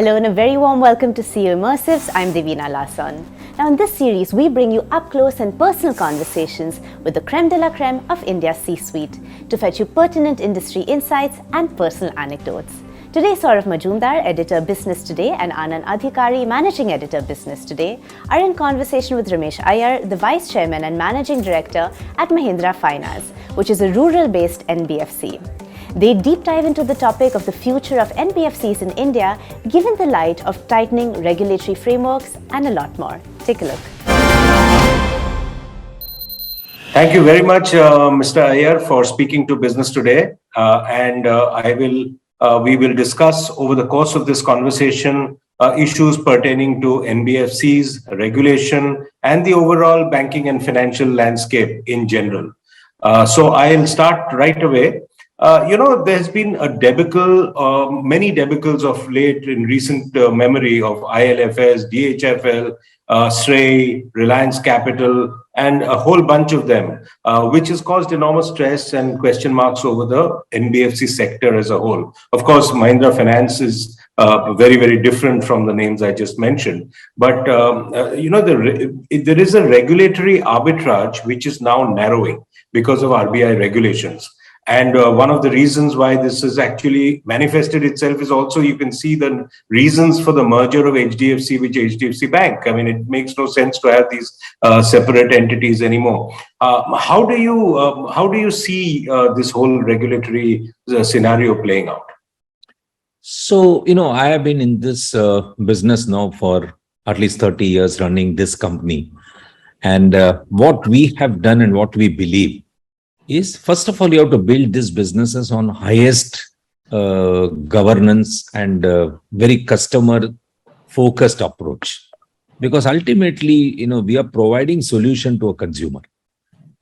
Hello and a very warm welcome to CEO Immersives. I'm Devina Lasan. Now in this series, we bring you up close and personal conversations with the creme de la creme of India's C-suite to fetch you pertinent industry insights and personal anecdotes. Today, Sourav Majumdar, Editor Business Today, and Anand Adhikari, Managing Editor Business Today, are in conversation with Ramesh Iyer, the Vice Chairman and Managing Director at Mahindra Finance, which is a rural-based NBFC. They deep dive into the topic of the future of NBFCs in India, given the light of tightening regulatory frameworks and a lot more. Take a look. Thank you very much, Mr. Iyer, for speaking to Business Today. We will discuss over the course of this conversation issues pertaining to NBFCs, regulation, and the overall banking and financial landscape in general. So I'll start right away. There's been a debacle, many debacles of late in recent memory of IL&FS, DHFL, SREI, Reliance Capital, and a whole bunch of them, which has caused enormous stress and question marks over the NBFC sector as a whole. Of course, Mahindra Finance is very, very different from the names I just mentioned. But, there is a regulatory arbitrage which is now narrowing because of RBI regulations. And one of the reasons why this has actually manifested itself is also you can see the reasons for the merger of HDFC with HDFC Bank. I mean, it makes no sense to have these separate entities anymore. How do you see this whole regulatory scenario playing out? So, I have been in this business now for at least 30 years running this company. And what we have done and what we believe is, first of all, you have to build these businesses on highest governance and very customer-focused approach. Because ultimately, we are providing solution to a consumer.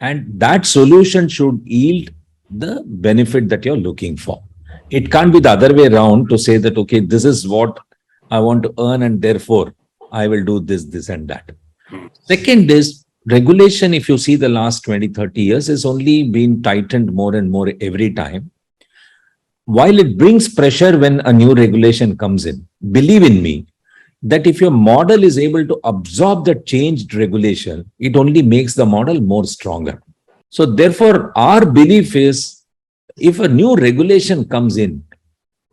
And that solution should yield the benefit that you're looking for. It can't be the other way around to say that, okay, this is what I want to earn and therefore I will do this, this and that. Second is, regulation, if you see the last 20, 30 years, has only been tightened more and more every time. While it brings pressure when a new regulation comes in, believe in me, that if your model is able to absorb the changed regulation, it only makes the model more stronger. So therefore, our belief is, if a new regulation comes in,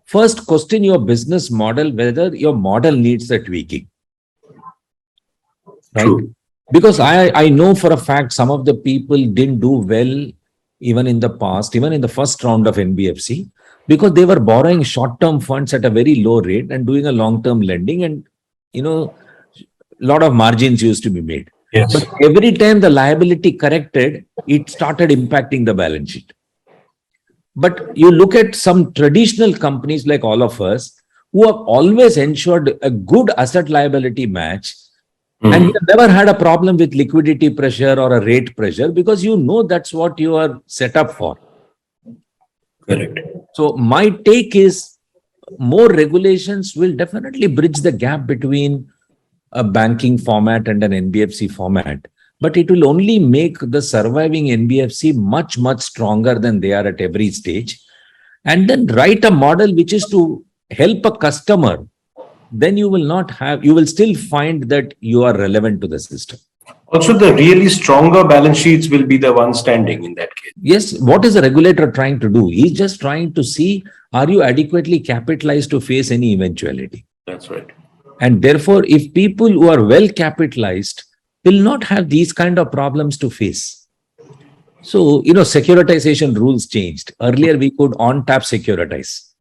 first question your business model, whether your model needs a tweaking. Right? True. Because I know for a fact some of the people didn't do well even in the past, even in the first round of NBFC, because they were borrowing short-term funds at a very low rate and doing a long-term lending, and a lot of margins used to be made. Yes. But every time the liability corrected, it started impacting the balance sheet. But you look at some traditional companies like all of us who have always ensured a good asset liability match. And you have never had a problem with liquidity pressure or a rate pressure because that's what you are set up for. Correct. So my take is more regulations will definitely bridge the gap between a banking format and an NBFC format. But it will only make the surviving NBFC much, much stronger than they are at every stage. And then write a model which is to help a customer. Then you will still find that you are relevant to the system. Also, the really stronger balance sheets will be the ones standing in that case. Yes. What is the regulator trying to do? He's just trying to see, are you adequately capitalized to face any eventuality? That's right. And therefore, if people who are well capitalized will not have these kind of problems to face. So, securitization rules changed. Earlier, we could on-tap securitize.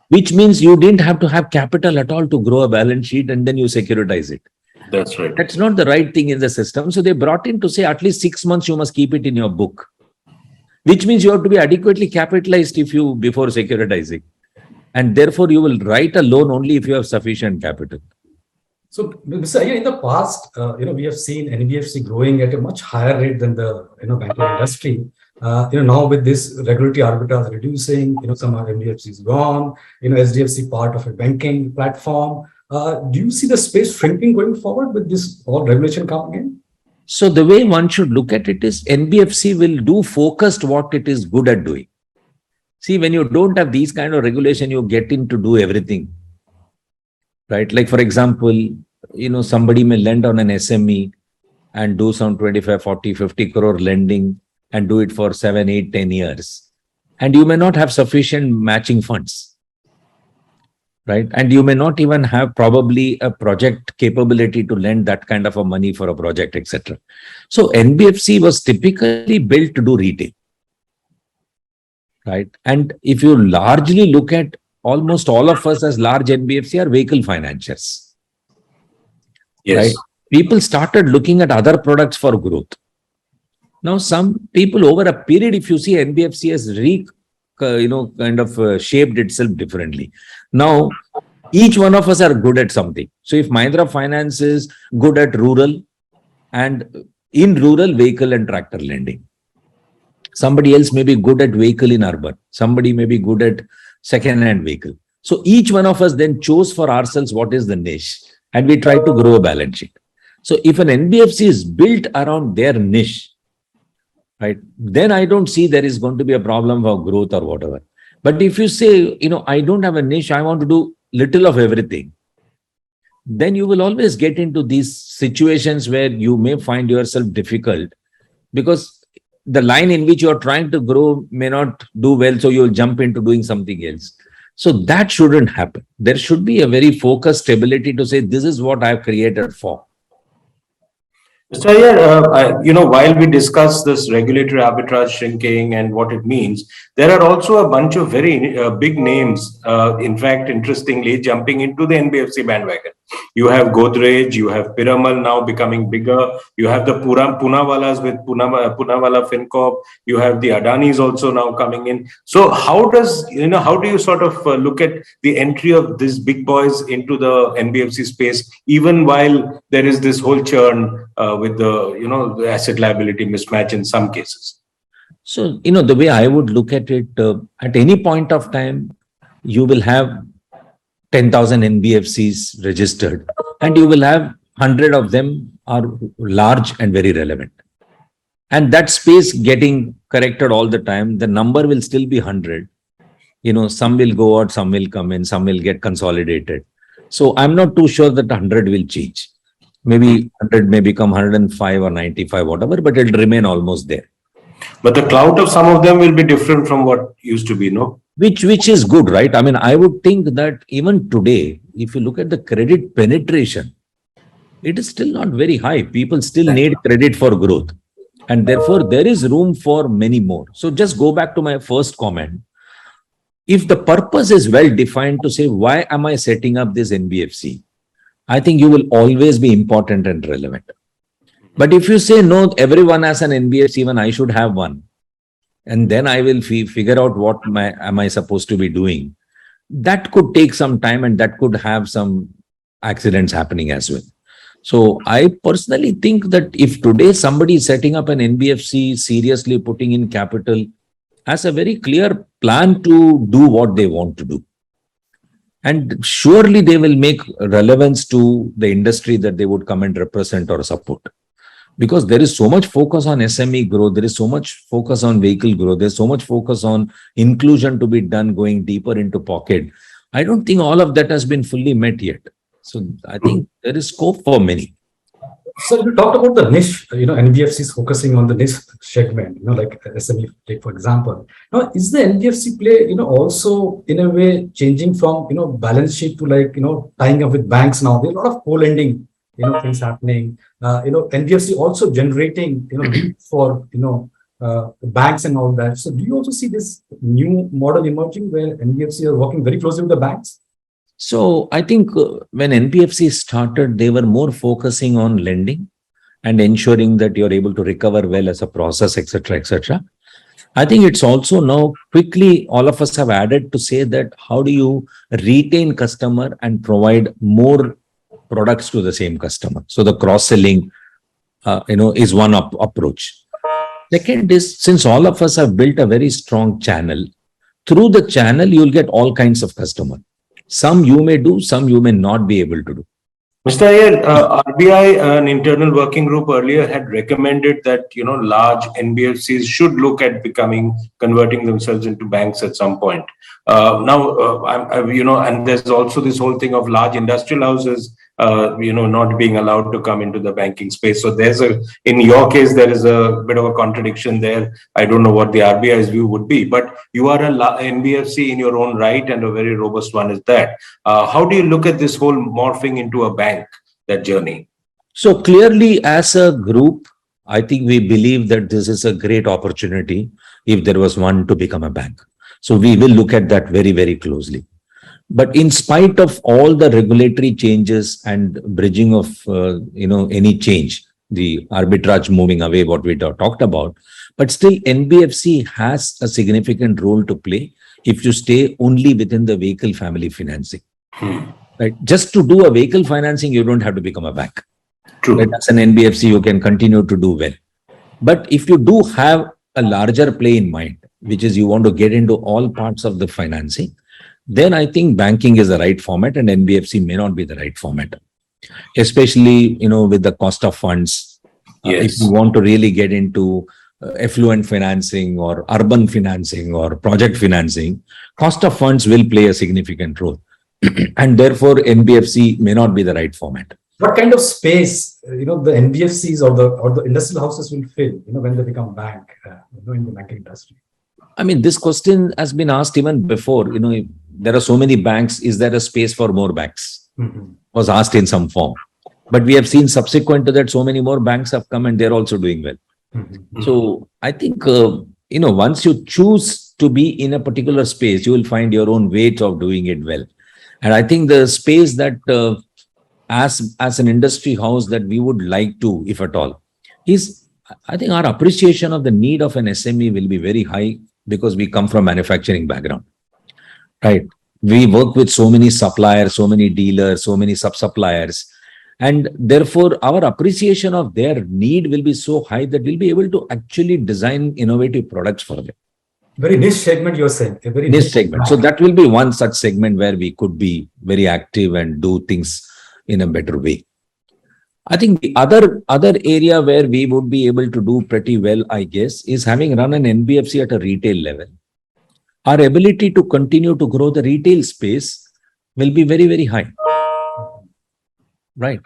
Which means you didn't have to have capital at all to grow a balance sheet and then you securitize it. That's right. That's not the right thing in the system. So they brought in to say at least 6 months you must keep it in your book. Which means you have to be adequately capitalized before securitizing. And therefore you will write a loan only if you have sufficient capital. So, Mr. Iyer, in the past, we have seen NBFC growing at a much higher rate than the banking industry. Now with this regulatory arbitrage reducing, some are NBFCs gone, HDFC part of a banking platform. Do you see the space shrinking going forward with this all regulation coming in? So the way one should look at it is NBFC will do focused what it is good at doing. See, when you don't have these kind of regulation, you get in to do everything. right? Like, for example, somebody may lend on an SME and do some 25, 40, 50 crore lending and do it for 7, 8, 10 years. And you may not have sufficient matching funds, right? And you may not even have probably a project capability to lend that kind of a money for a project, etc. So NBFC was typically built to do retail, right? And if you largely look at almost all of us as large NBFC are vehicle financiers, Yes. right? People started looking at other products for growth. Now, some people over a period, if you see NBFC has shaped itself differently. Now, each one of us are good at something. So if Mahindra Finance is good at rural and in rural vehicle and tractor lending, somebody else may be good at vehicle in urban, somebody may be good at second-hand vehicle. So each one of us then chose for ourselves what is the niche and we try to grow a balance sheet. So if an NBFC is built around their niche, right, then I don't see there is going to be a problem for growth or whatever. But if you say, I don't have a niche, I want to do little of everything, then you will always get into these situations where you may find yourself difficult because the line in which you're trying to grow may not do well, so you'll jump into doing something else. So that shouldn't happen. There should be a very focused ability to say, this is what I've created for. Mr. Iyer, while we discuss this regulatory arbitrage shrinking and what it means, there are also a bunch of very big names, in fact, interestingly, jumping into the NBFC bandwagon. You have Godrej, you have Piramal now becoming bigger, you have the Poonawallas with Poonawalla FinCorp, you have the Adanis also now coming in. So how do you sort of look at the entry of these big boys into the NBFC space, even while there is this whole churn with the asset liability mismatch in some cases? So, the way I would look at it, at any point of time, you will have 10,000 NBFCs registered and you will have 100 of them are large and very relevant. And that space getting corrected all the time, the number will still be 100. Some will go out, some will come in, some will get consolidated. So I'm not too sure that 100 will change. Maybe 100 may become 105 or 95, whatever, but it'll remain almost there. But the clout of some of them will be different from what used to be, no? Which is good, right? I mean, I would think that even today, if you look at the credit penetration, it is still not very high. People still need credit for growth. And therefore, there is room for many more. So just go back to my first comment. If the purpose is well defined to say, why am I setting up this NBFC? I think you will always be important and relevant. But if you say, no, everyone has an NBFC, even I should have one, and then I will figure out what am I supposed to be doing, that could take some time and that could have some accidents happening as well. So I personally think that if today somebody is setting up an NBFC, seriously putting in capital, has a very clear plan to do what they want to do. And surely they will make relevance to the industry that they would come and represent or support. Because there is so much focus on SME growth, there is so much focus on vehicle growth, there's so much focus on inclusion to be done going deeper into pocket. I don't think all of that has been fully met yet. So I think there is scope for many. So you talked about the niche, NBFCs focusing on the niche segment, like SME, like for example. Now, is the NBFC play, also in a way changing from, balance sheet to tying up with banks now? There's a lot of co-lending, things happening. NBFC also generating, for, banks and all that. So do you also see this new model emerging where NBFC are working very closely with the banks? So I think when NBFC started, they were more focusing on lending and ensuring that you're able to recover well as a process, etc., etc. I think it's also now quickly all of us have added to say that how do you retain customer and provide more products to the same customer. So the cross-selling, is one approach. Second is, since all of us have built a very strong channel, through the channel, you'll get all kinds of customer. Some you may do, some you may not be able to do. Mr. Iyer, RBI, an internal working group earlier had recommended that, large NBFCs should look at converting themselves into banks at some point. And there's also this whole thing of large industrial houses, not being allowed to come into the banking space. So in your case, there is a bit of a contradiction there. I don't know what the RBI's view would be, but you are an NBFC in your own right, and a very robust one is that. How do you look at this whole morphing into a bank, that journey? So clearly, as a group, I think we believe that this is a great opportunity if there was one to become a bank. So we will look at that very, very closely. But in spite of all the regulatory changes and bridging of, any change, the arbitrage moving away, what we talked about, but still NBFC has a significant role to play if you stay only within the vehicle family financing. Right? Just to do a vehicle financing, you don't have to become a bank. True. Right? As an NBFC, you can continue to do well. But if you do have a larger play in mind, which is you want to get into all parts of the financing, then I think banking is the right format and NBFC may not be the right format. Especially, with the cost of funds. Yes. If you want to really get into affluent financing or urban financing or project financing, cost of funds will play a significant role. And therefore, NBFC may not be the right format. What kind of space, the NBFCs or the industrial houses will fill, when they become bank, in the banking industry? I mean, this question has been asked even before. There are so many banks. Is there a space for more banks? Was asked in some form. But we have seen subsequent to that, so many more banks have come and they're also doing well. So I think, once you choose to be in a particular space, you will find your own way of doing it well. And I think the space that as an industry house that we would like to, if at all, is, I think our appreciation of the need of an SME will be very high because we come from manufacturing background, right? We work with so many suppliers, so many dealers, so many sub-suppliers. And therefore, our appreciation of their need will be so high that we'll be able to actually design innovative products for them. Very niche segment, you're saying. A very niche segment. So that will be one such segment where we could be very active and do things in a better way. I think the other area where we would be able to do pretty well, I guess, is having run an NBFC at a retail level. Our ability to continue to grow the retail space will be very, very high. Right.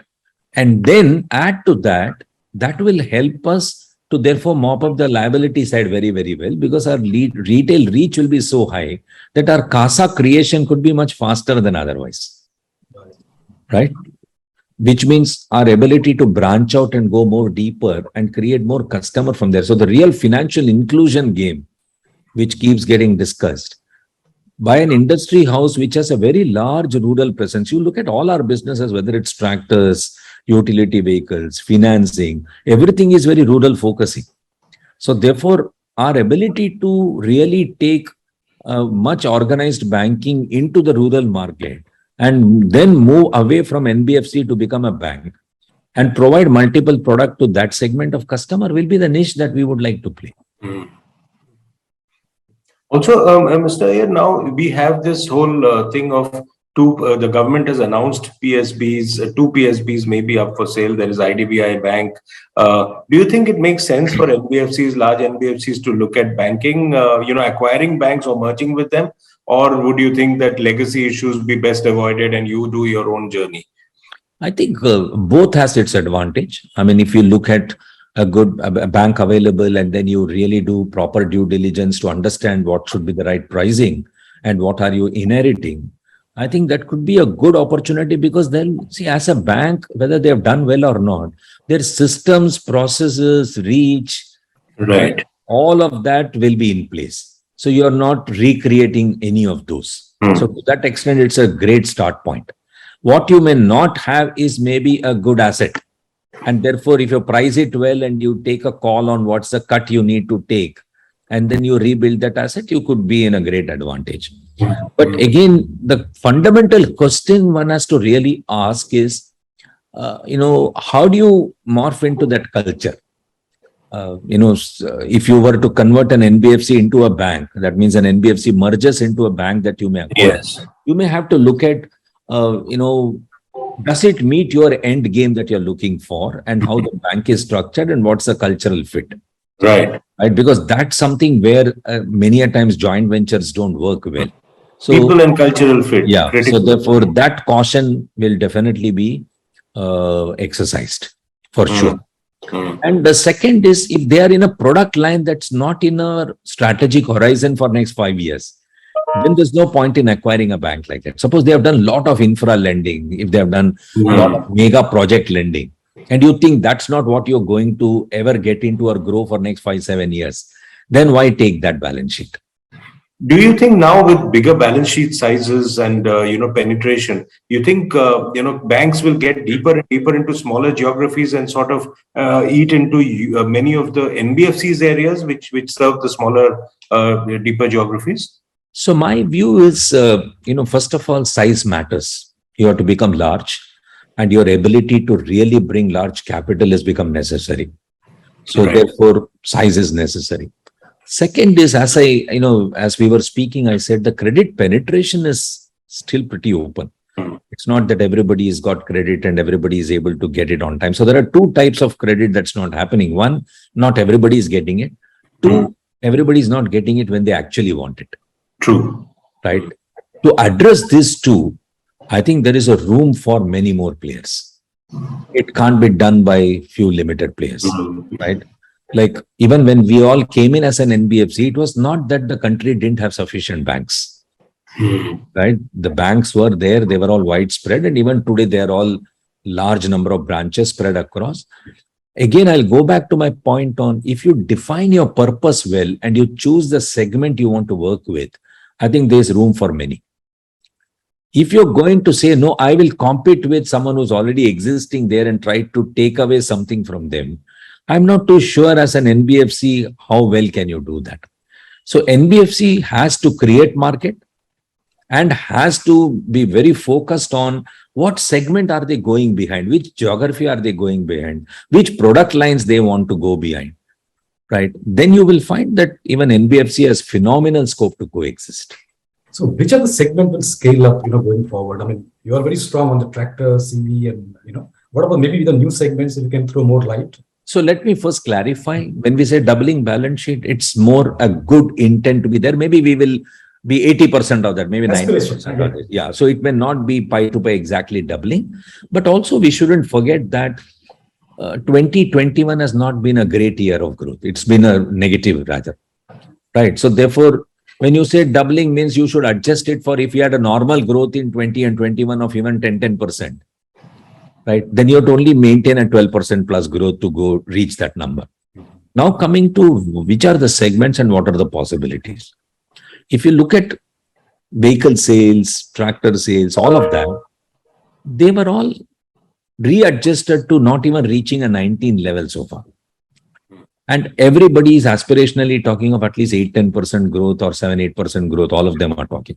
And then add to that, that will help us to therefore mop up the liability side very, very well, because our retail reach will be so high that our CASA creation could be much faster than otherwise. Right. Which means our ability to branch out and go more deeper and create more customer from there. So the real financial inclusion game, which keeps getting discussed by an industry house which has a very large rural presence. You look at all our businesses, whether it's tractors, utility vehicles, financing, everything is very rural focusing. So therefore, our ability to really take much organized banking into the rural market and then move away from NBFC to become a bank and provide multiple products to that segment of customer will be the niche that we would like to play. Also, Mr. Iyer, now we have this whole thing of the government has announced PSBs, two PSBs may be up for sale. There is IDBI Bank. Do you think it makes sense for NBFCs, large NBFCs, to look at banking, acquiring banks or merging with them? Or would you think that legacy issues be best avoided and you do your own journey? I think both has its advantage. I mean, if you look at a bank available and then you really do proper due diligence to understand what should be the right pricing and what are you inheriting, I think that could be a good opportunity, because then see, as a bank, whether they have done well or not, their systems, processes, reach, right, all of that will be in place. So you're not recreating any of those. So to that extent, it's a great start point. What you may not have is maybe a good asset. And therefore, if you price it well and you take a call on what's the cut you need to take, and then you rebuild that asset, you could be in a great advantage. But again, the fundamental question one has to really ask is, how do you morph into that culture? If you were to convert an NBFC into a bank, that means an NBFC merges into a bank that you may acquire. Yes. You may have to look at, Does it meet your end game that you're looking for, and how the bank is structured, and what's the cultural fit? Right. Right, because that's something where many a times joint ventures don't work well. So people and cultural fit. yeah, critical. so therefore that caution will definitely be exercised for sure. And the second is, if they are in a product line that's not in a strategic horizon for next 5 years, then there's no point in acquiring a bank like that. Suppose they have done a lot of infra lending, if they have done a lot of mega project lending, and you think that's not what you're going to ever get into or grow for next 5-7 years, then why take that balance sheet? Do you think now with bigger balance sheet sizes and penetration, you think banks will get deeper and deeper into smaller geographies and sort of eat into many of the NBFCs areas which serve the smaller, deeper geographies? So my view is, first of all, size matters. You have to become large, and your ability to really bring large capital has become necessary. So therefore, size is necessary. Second is, as we were speaking, I said the credit penetration is still pretty open. It's not that everybody has got credit and everybody is able to get it on time. So there are two types of credit that's not happening. One, not everybody is getting it. Two, everybody is not getting it when they actually want it. True. Right. To address these two, I think there is a room for many more players. It can't be done by few limited players. Right. Like even when we all came in as an NBFC, it was not that the country didn't have sufficient banks. Right. The banks were there. They were all widespread. And even today, they are all large number of branches spread across. Again, I'll go back to my point on, if you define your purpose well and you choose the segment you want to work with, I think there's room for many. If you're going to say, no, I will compete with someone who's already existing there and try to take away something from them, I'm not too sure as an NBFC, how well can you do that? So NBFC has to create market and has to be very focused on what segment are they going behind, which geography are they going behind, which product lines they want to go behind, right? Then you will find that even NBFC has phenomenal scope to coexist. So which of the segment will scale up, going forward? I mean, you are very strong on the tractor, CV, and, what about maybe the new segments, if you can throw more light? So let me first clarify, when we say doubling balance sheet, it's more a good intent to be there. Maybe we will be 80% of that, maybe 90% of it. Yeah. So it may not be pie to pie exactly doubling, but also we shouldn't forget that 2021 has not been a great year of growth. It's been a negative rather, right? So therefore, when you say doubling means you should adjust it for if you had a normal growth in 20 and 21 of even 10%, right? Then you have to only maintain a 12% plus growth to go reach that number. Now coming to which are the segments and what are the possibilities? If you look at vehicle sales, tractor sales, all of them, they were all readjusted to not even reaching a 19 level so far. And everybody is aspirationally talking of at least 8-10% growth or 7-8% growth. All of them are talking.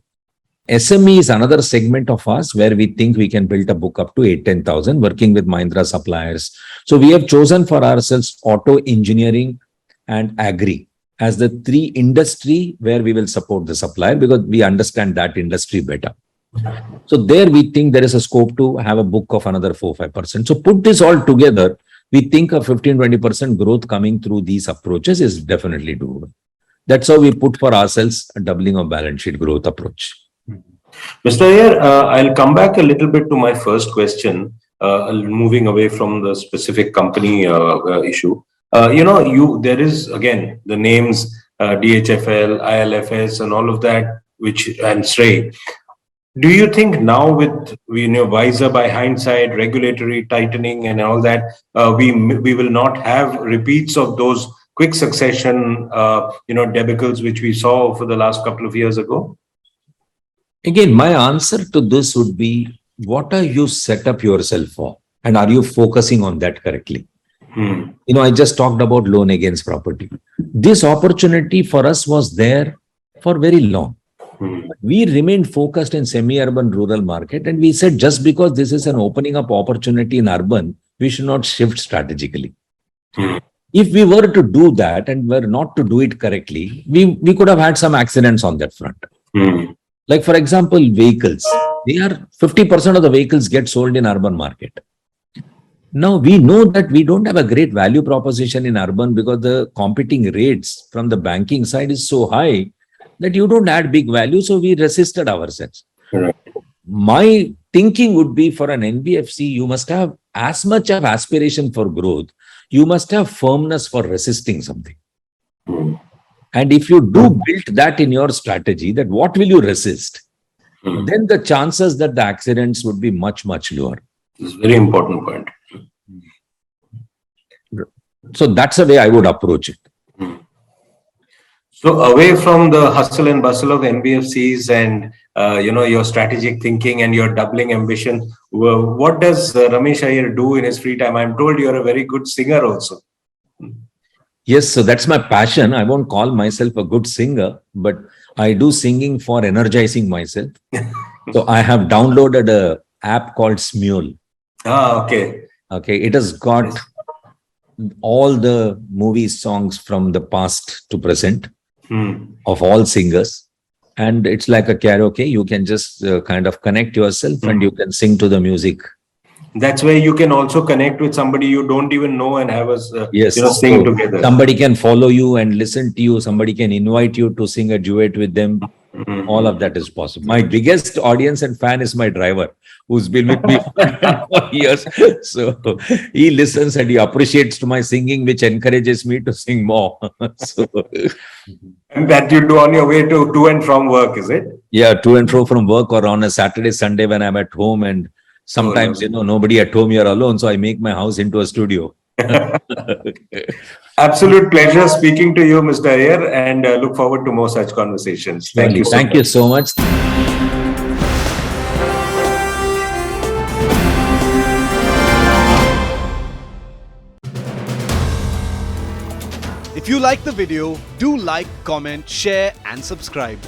SME is another segment of us where we think we can build a book up to 8-10,000 working with Mahindra suppliers. So we have chosen for ourselves auto, engineering and agri as the three industry where we will support the supplier because we understand that industry better. So there we think there is a scope to have a book of another 4-5%. So put this all together, we think a 15-20% growth coming through these approaches is definitely doable. That's how we put for ourselves a doubling of balance sheet growth approach. Mr. Iyer, I'll come back a little bit to my first question, moving away from the specific company issue. There is again the names DHFL, IL&FS, and all of that, and SREI. Do you think now with wiser by hindsight, regulatory tightening, and all that, we will not have repeats of those quick succession, debacles which we saw for the last couple of years ago? Again, my answer to this would be, what are you set up yourself for? And are you focusing on that correctly? I just talked about loan against property. This opportunity for us was there for very long. We remained focused in semi-urban rural market. And we said, just because this is an opening up opportunity in urban, we should not shift strategically. If we were to do that and were not to do it correctly, we could have had some accidents on that front. Like, for example, vehicles. They are 50% of the vehicles get sold in urban market. Now we know that we don't have a great value proposition in urban because the competing rates from the banking side is so high that you don't add big value. So we resisted ourselves. Right. My thinking would be for an NBFC, you must have as much of aspiration for growth. You must have firmness for resisting something. And if you do build that in your strategy, that what will you resist? Then the chances that the accidents would be much, much lower. It's a very important point. So that's the way I would approach it. So away from the hustle and bustle of NBFCs and your strategic thinking and your doubling ambition, what does Ramesh Iyer do in his free time? I'm told you're a very good singer also. Yes, so that's my passion. I won't call myself a good singer, but I do singing for energizing myself. So I have downloaded a app called Smule. Okay. Okay, it has got all the movie songs from the past to present of all singers. And it's like a karaoke. You can just kind of connect yourself and you can sing to the music. That's where you can also connect with somebody you don't even know and have us sing together. Somebody can follow you and listen to you. Somebody can invite you to sing a duet with them. All of that is possible. My biggest audience and fan is my driver, who's been with me for years. So he listens and he appreciates to my singing, which encourages me to sing more. And that you do on your way to and from work, is it? Yeah, to and fro from work or on a Saturday, Sunday when I'm at home, and sometimes, nobody at home, you're alone. So I make my house into a studio. Absolute pleasure speaking to you, Mr. Iyer, and look forward to more such conversations. Thank you. Thank you so much. If you like the video, do like, comment, share and subscribe.